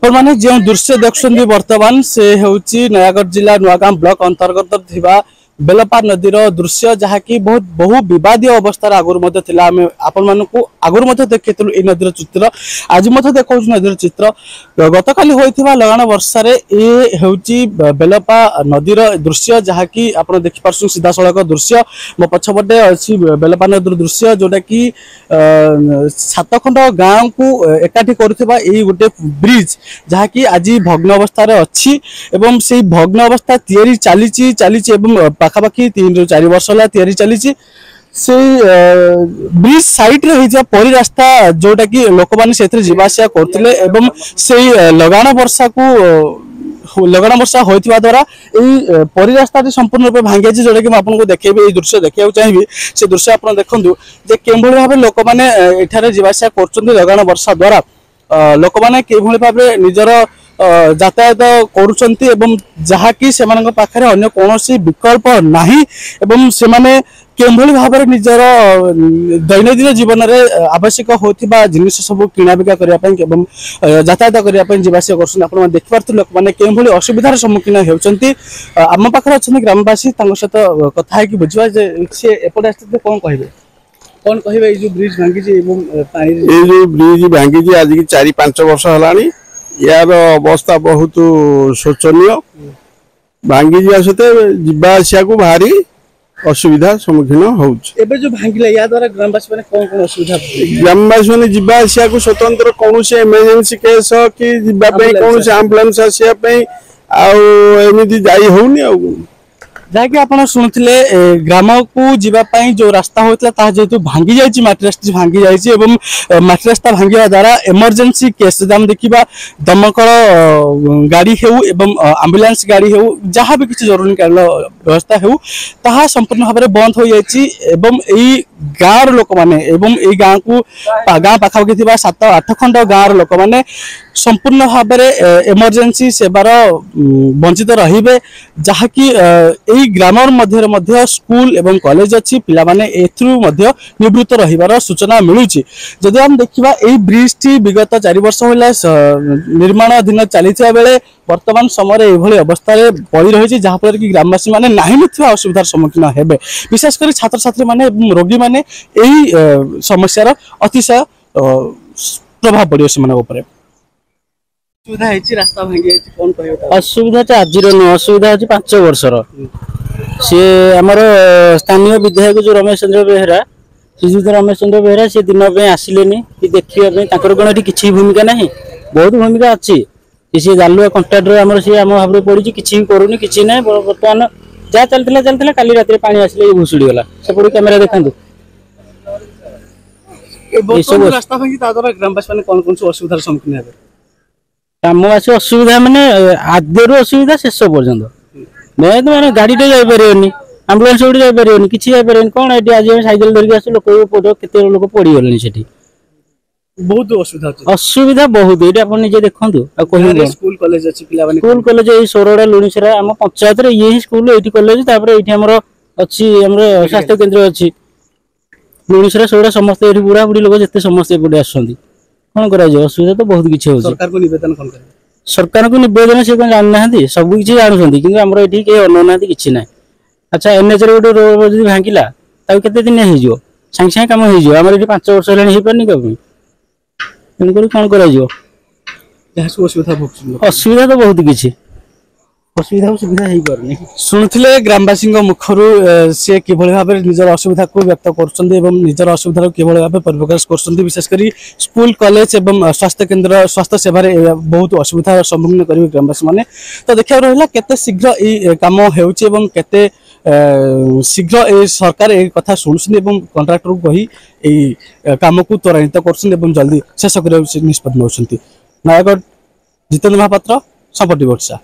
आपण माने जो दृश्य देखुछन्ती वर्तमान से होउची नयागढ़ जिला नुआगाम ब्लॉक अंतर्गत थिबा बेलपा नदीर दृश्य जहाँकि बहुत बहु विवादीय अवस्था आगुरी आपण मानक आगुरी देखु ये नदीर चित्र आज देखा नदीर चित्र गत काली होइथिबा लगाण वर्षा रे ये होउची बेलपा नदीर दृश्य जहाँकि आपण देखि परसु सीधा सड़क दृश्य मो पछपटे अछि बेलपा नदीर दृश्य जोटा कि 7 खंड गाँव को एकाठी करुथिबा एई गोटे ब्रिज जहाँकि आज भग्न अवस्था रे अछि एवं से भग्न अवस्था तैयारी चली एवं पाखापाखि 3 ରୁ 4 वर्ष होला तैयारी चली से ब्रिज साइड रे हिजा परी रास्ता जोटा कि लोक माने सेथरे जीवासिया करथिले एवं से लगाण वर्षा होइथिबा द्वारा एई परी रास्ता संपूर्ण रूप भांगे जोटा कि आपन को देखेबे एई दृश्य देखिया चाहिबे से दृश्य आपन देखंदु जे केमभଳି भाबे लोक माने एठारे जीवासिया करचंदी लगाण वर्षा द्वारा लोक माने केमभଳି भाबे निजर यातायात करुचंती एवं जहाँकि सेमानक पाखरे अन्य कोनोसी विकल्प नाही एवं सेमाने केमभଳି भाबरे निजर दैनंदिन जीवन रे आवश्यक होतिबा जिनिस सब किना बिका करिया पई एवं यातायात करिया पई जीवासी करछन आपण देखि पारथि लोक माने केमभଳି असुविधार सम्मुखीन हेउचंती आम पाखरे अछन ग्रामवासी तांग सहित कथा है कि बुझवा जे से एपटे आस्ते कोन कहबे जो ब्रिज भांगी जे एवं पानी ए जो ब्रिज भांगी जे आज की 4-5 वर्ष हलानी यार अवस्था बहुत शोचनीय भांगी जी आसते जीवा आसिया को भारी असुविधा सम्मुखीन होउछ जो भांगिला या द्वारा ग्रामवासी माने कोन असुविधा ग्रामवासी माने जीवा आसिया को स्वतंत्र कोनोसी इमरजेंसी केस कि जीवा पे कोनोसी एम्बुलेंस आसिया पे आ एमिति जाई होउनी आ जहाँकि आप शुणुले ग्राम को जीवाई जो रास्ता होता जेहेतु भांगी जाइए माटी रास्ता भांगी जाइए माटी रास्ता भांगा द्वारा इमरजेंसी केस आम देखा दमकल गाड़ी हो आंबुलांस गाड़ी हो जहाँ भी किसी जरूरीकालीन व्यवस्था हो ताहा संपूर्ण भाव में बंद हो जाइए गाँव लोक मैंने गाँव को गाँ पाखापाखि 7-8 खंड गाँव लोक मैंने संपूर्ण भाव में इमरजेंसी सेवार वंचित रहिबे जहाँकि ग्राम मध्य स्कूल एवं कॉलेज अच्छी पिला माने एथरू मध्य निवृत्त रहिबार सूचना मिलुची जदि हम देखिबा एई ब्रिज टी विगत 4 वर्ष होला निर्माण अधीन चलीथिबा बेले वर्तमान समय एभली अवस्था रे पड़ी रही जहाँ फल कि ग्रामवासी माने नाही नथिबा असुविधार सम्मुखीन हेबे विशेष कर छात्र छात्री माने रोगी माने एई समस्यार अतिशय प्रभाव पड़ियो से माने ऊपर असुविधा आज असुविधा अच्छी 5 वर्षर सी आमर स्थानीय विधायक जो रमेश चंद्र बेहेरा श्रीजुत रमेश चंद्र बेहेरा सी दिन आसिले देखा कौन ये किसी भूमिका ना बहुत भूमिका अच्छी सी जालुआ कंट्राक्टर आम सी आम भाव पड़ी किसी करूनी कि ना बर्तमान जहाँ चलता काली रात पानी आसिले भुशुड़ी गला सेपटे कैमेरा देखा असुविधार सम्मुखीन हे ग्रामवासी असुविधा माने आद्यरू असुविधा शेष पर्यंत मैं तो माने गाड़ी टे जाइए आंबुलांस उड़ी जाइए किसी जाइए कौन ये आज साइकेल धरिक आस लोक केते लोक पड़ी गले सेठी बहुत असुविधा बहुत ये आप निजे देखु स्कूल कॉलेज अच्छी स्कूल कॉलेज ये सोरड़ा लुणीसरा आम पंचायत ये स्कूल ये कॉलेज अच्छी स्वास्थ्य केन्द्र अच्छी लुणीसरा सोरड़ा समस्त बुढ़ा बुढ़ी लोक जिते समस्त एपटे आसुँच कौन कर असुविधा तो बहुत किसी सरकार को निवेदन से कौन जाना सब किसी जानते कि आम ये कहीं अनौना कि ना अच्छा एनएचआर गोटे रोड जब भांगिला केते दिन हो सागे सागे कम होम ये 5 वर्ष है पारनी कभी तेणुक कौन कर असुविधा तो बहुत किसी असुविधा सुविधा हो पारनी शुणुले ग्रामवासी मुखर सी कि भाव में निजर असुविधा को व्यक्त कर असुविधा कि भाव में परिप्रकाश कर विशेषकर स्कूल कॉलेज एवं स्वास्थ्य केन्द्र स्वास्थ्य सेवा बहुत असुविधा सम्मुखीन करेंगे ग्रामवासी मैंने तो देखा रहा केते शीघ्र ये कम होते शीघ्र ए सरकार ए कथा शुणुं कंट्राक्टर को कही कम को त्वरान्वित कर जल्दी शेष कर निष्पत्ति नौकरी नयागढ़ जितेन्द्र महापात्र संपत्ति वर्षा।